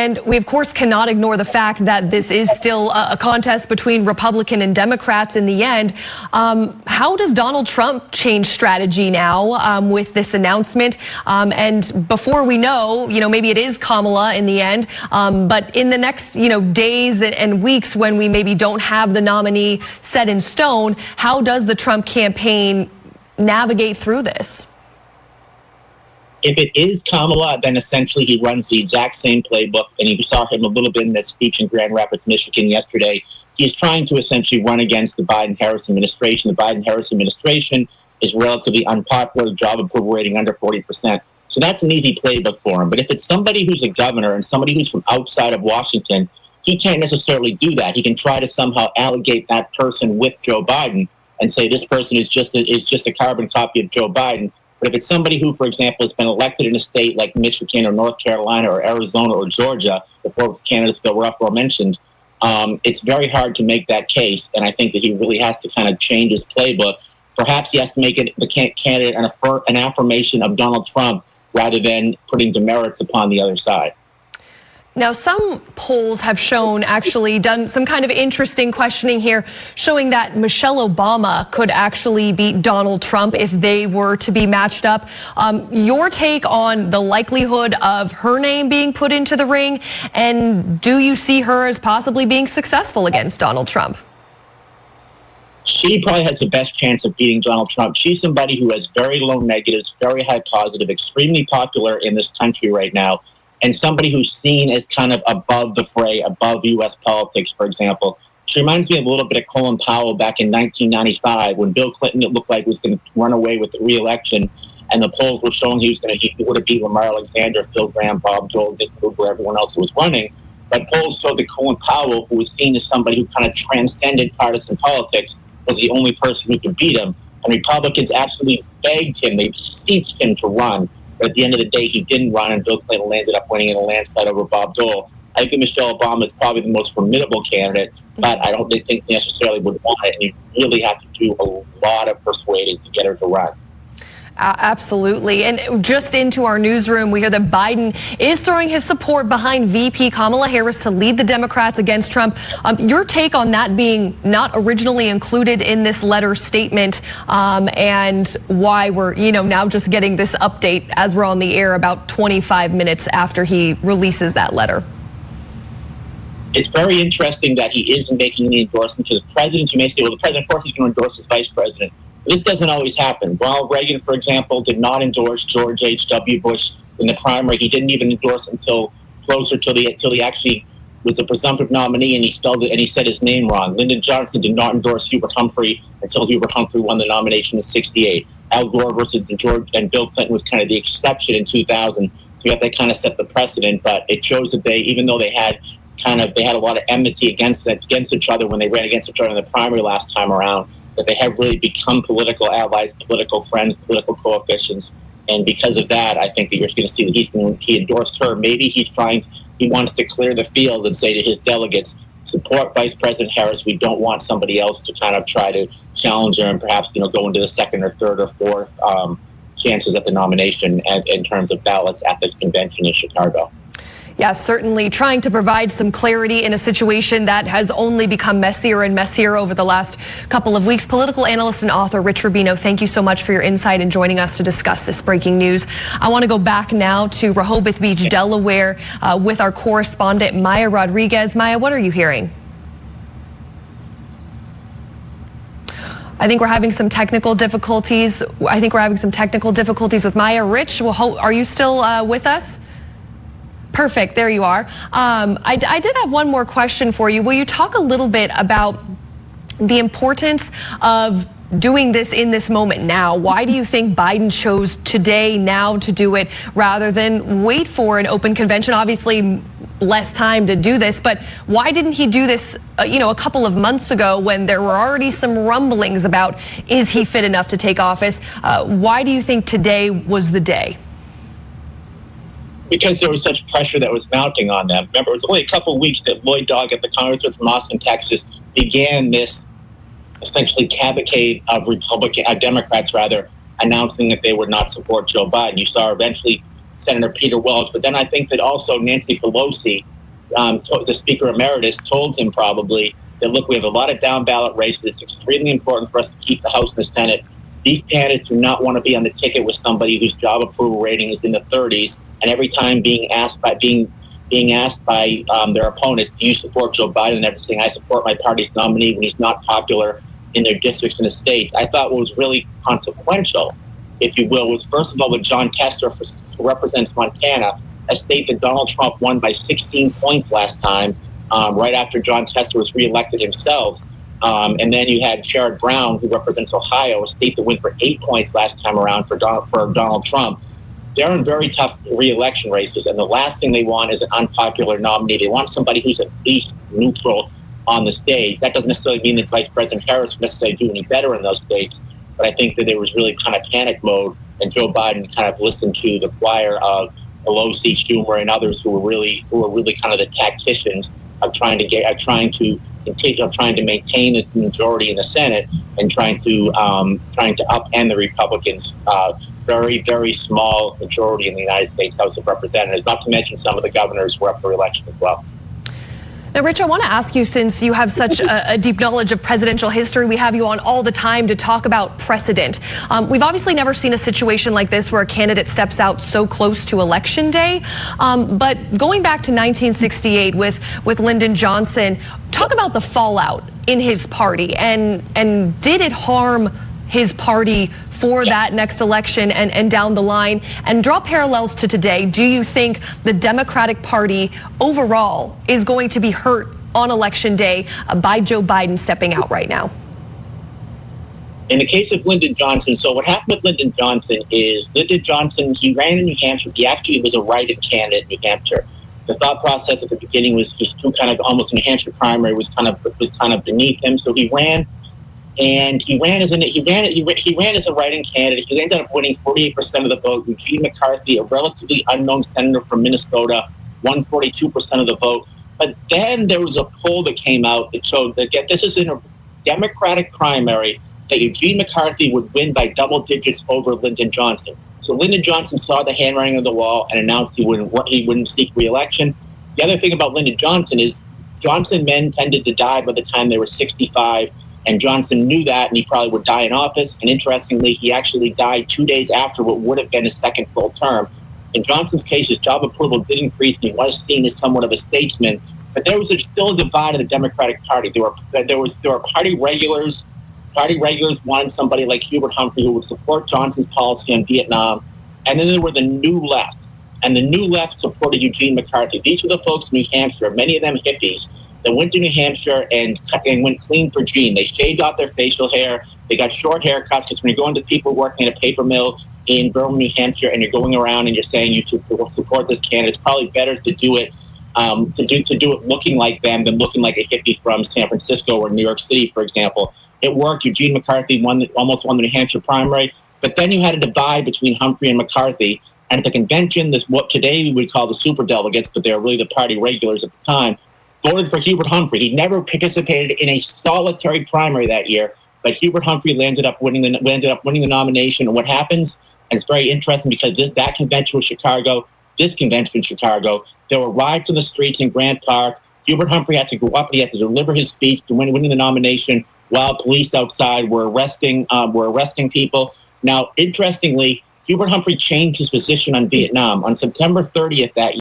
And we, of course, cannot ignore the fact that this is still a contest between Republican and Democrats in the end. How does Donald Trump change strategy now with this announcement? And before we know, maybe it is Kamala in the end. But in the next, days and weeks when we maybe don't have the nominee set in stone, how does the Trump campaign navigate through this? If it is Kamala, then essentially he runs the exact same playbook. And you saw him a little bit in that speech in Grand Rapids, Michigan yesterday. He's trying to essentially run against the Biden-Harris administration. The Biden-Harris administration is relatively unpopular, the job approval rating under 40%. So that's an easy playbook for him. But if it's somebody who's a governor and somebody who's from outside of Washington, he can't necessarily do that. He can try to somehow allegate that person with Joe Biden and say this person is just a carbon copy of Joe Biden. But if it's somebody who, for example, has been elected in a state like Michigan or North Carolina or Arizona or Georgia, the four candidates that were aforementioned, it's very hard to make that case. And I think that he really has to kind of change his playbook. Perhaps he has to make it the candidate an affirmation of Donald Trump rather than putting demerits upon the other side. Now, some polls have done some kind of interesting questioning here, showing that Michelle Obama could actually beat Donald Trump if they were to be matched up. Your take on the likelihood of her name being put into the ring, and do you see her as possibly being successful against Donald Trump? She probably has the best chance of beating Donald Trump. She's somebody who has very low negatives, very high positive, extremely popular in this country right now, and somebody who's seen as kind of above the fray, above U.S. politics, for example. She reminds me of a little bit of Colin Powell back in 1995 when Bill Clinton, it looked like, was going to run away with the re-election, and the polls were showing he would have beat Lamar Alexander, Phil Gramm, Bob Dole, Dick Cooper, everyone else who was running. But polls showed that Colin Powell, who was seen as somebody who kind of transcended partisan politics, was the only person who could beat him. And Republicans absolutely begged him, they beseeched him to run. But at the end of the day, he didn't run, and Bill Clinton ended up winning in a landslide over Bob Dole. I think Michelle Obama is probably the most formidable candidate, but I don't think necessarily would want it. And you really have to do a lot of persuading to get her to run. Absolutely. And just into our newsroom, we hear that Biden is throwing his support behind VP Kamala Harris to lead the Democrats against Trump. Your take on that being not originally included in this letter statement, and why we're, now just getting this update as we're on the air about 25 minutes after he releases that letter. It's very interesting that he isn't making any endorsement, because presidents, you may say, well, the president, of course, he's going to endorse his vice president. This doesn't always happen. Ronald Reagan, for example, did not endorse George H.W. Bush in the primary. He didn't even endorse until closer till he actually was a presumptive nominee, and he spelled it and he said his name wrong. Lyndon Johnson did not endorse Hubert Humphrey until Hubert Humphrey won the nomination in ⁸68. Al Gore versus George and Bill Clinton was kind of the exception in 2000. So that kind of set the precedent. But it shows that even though they had a lot of enmity against each other when they ran against each other in the primary last time around, that they have really become political allies, political friends, political coefficients. And because of that, I think that you're going to see that he endorsed her. Maybe he wants to clear the field and say to his delegates, support Vice President Harris. We don't want somebody else to kind of try to challenge her and perhaps, go into the second or third or fourth chances at the nomination in terms of ballots at the convention in Chicago. Yeah, certainly trying to provide some clarity in a situation that has only become messier and messier over the last couple of weeks. Political analyst and author Rich Rubino, thank you so much for your insight and joining us to discuss this breaking news. I want to go back now to Rehoboth Beach, Delaware, with our correspondent Maya Rodriguez. Maya, what are you hearing? I think we're having some technical difficulties. With Maya. Rich, are you still with us? Perfect. There you are. I did have one more question for you. Will you talk a little bit about the importance of doing this in this moment now? Why do you think Biden chose today, now, to do it rather than wait for an open convention? Obviously, less time to do this, but why didn't he do this, a couple of months ago when there were already some rumblings about, is he fit enough to take office? Why do you think today was the day? Because there was such pressure that was mounting on them. Remember, it was only a couple of weeks that Lloyd Doggett, the congressman from Austin, Texas, began this essentially cavalcade of Democrats announcing that they would not support Joe Biden. You saw eventually Senator Peter Welch, but then I think that also Nancy Pelosi the Speaker Emeritus told him probably that, look, we have a lot of down ballot races. It's extremely important for us to keep the House and the Senate. These candidates do not want to be on the ticket with somebody whose job approval rating is in the 30s, and every time being asked by their opponents, do you support Joe Biden? And they're saying, I support my party's nominee when he's not popular in their districts and the states. I thought what was really consequential, if you will, was first of all with John Tester, who represents Montana, a state that Donald Trump won by 16 points last time, right after John Tester was reelected himself. And then you had Sherrod Brown, who represents Ohio, a state that went for 8 points last time around for Donald Trump. They're in very tough re-election races, and the last thing they want is an unpopular nominee. They want somebody who's at least neutral on the stage. That doesn't necessarily mean that Vice President Harris would necessarily do any better in those states, but I think that there was really kind of panic mode, and Joe Biden kind of listened to the choir of Pelosi, Schumer, and others who were really kind of the tacticians of trying to maintain the majority in the Senate and trying to upend the Republicans' very, very small majority in the United States House of Representatives. Not to mention some of the governors were up for election as well. Now, Rich, I want to ask you, since you have such a deep knowledge of presidential history, we have you on all the time to talk about precedent. We've obviously never seen a situation like this where a candidate steps out so close to Election Day. But going back to 1968 with Lyndon Johnson, talk about the fallout in his party, and did it harm his party for that next election and down the line? And draw parallels to today. Do you think the Democratic Party overall is going to be hurt on Election Day by Joe Biden stepping out right now? In the case of Lyndon Johnson, so what happened with Lyndon Johnson is he ran in New Hampshire. He actually was a write-in candidate in New Hampshire. The thought process at the beginning was he's too kind of almost New Hampshire primary was kind of beneath him. So he ran. And he ran as a write-in candidate. He ended up winning 48% of the vote. Eugene McCarthy, a relatively unknown senator from Minnesota, won 42% of the vote. But then there was a poll that came out that showed that this is in a Democratic primary that Eugene McCarthy would win by double digits over Lyndon Johnson. So Lyndon Johnson saw the handwriting on the wall and announced he wouldn't seek re-election. The other thing about Lyndon Johnson is Johnson men tended to die by the time they were 65. And Johnson knew that, and he probably would die in office. And interestingly, he actually died 2 days after what would have been his second full term. In Johnson's case, his job approval did increase, and he was seen as somewhat of a statesman. But there was still a divide in the Democratic Party. There were party regulars. Party regulars wanted somebody like Hubert Humphrey who would support Johnson's policy on Vietnam. And then there were the New Left. And the New Left supported Eugene McCarthy. These were the folks in New Hampshire, many of them hippies, that went to New Hampshire and went clean for Gene. They shaved off their facial hair. They got short haircuts, because when you're going to people working at a paper mill in Birmingham, New Hampshire, and you're going around and you're saying you support this candidate, it's probably better to do it looking like them than looking like a hippie from San Francisco or New York City, for example. It worked. Eugene McCarthy almost won the New Hampshire primary. But then you had a divide between Humphrey and McCarthy. And at the convention, what today we would call the superdelegates, but they were really the party regulars at the time, voted for Hubert Humphrey. He never participated in a solitary primary that year, but Hubert Humphrey ended up winning the nomination. And what happens, and it's very interesting because that convention was Chicago, this convention in Chicago, there were riots in the streets in Grant Park. Hubert Humphrey had to go up, he had to deliver his speech to winning the nomination while police outside were arresting people. Now, interestingly, Hubert Humphrey changed his position on Vietnam. On September 30th that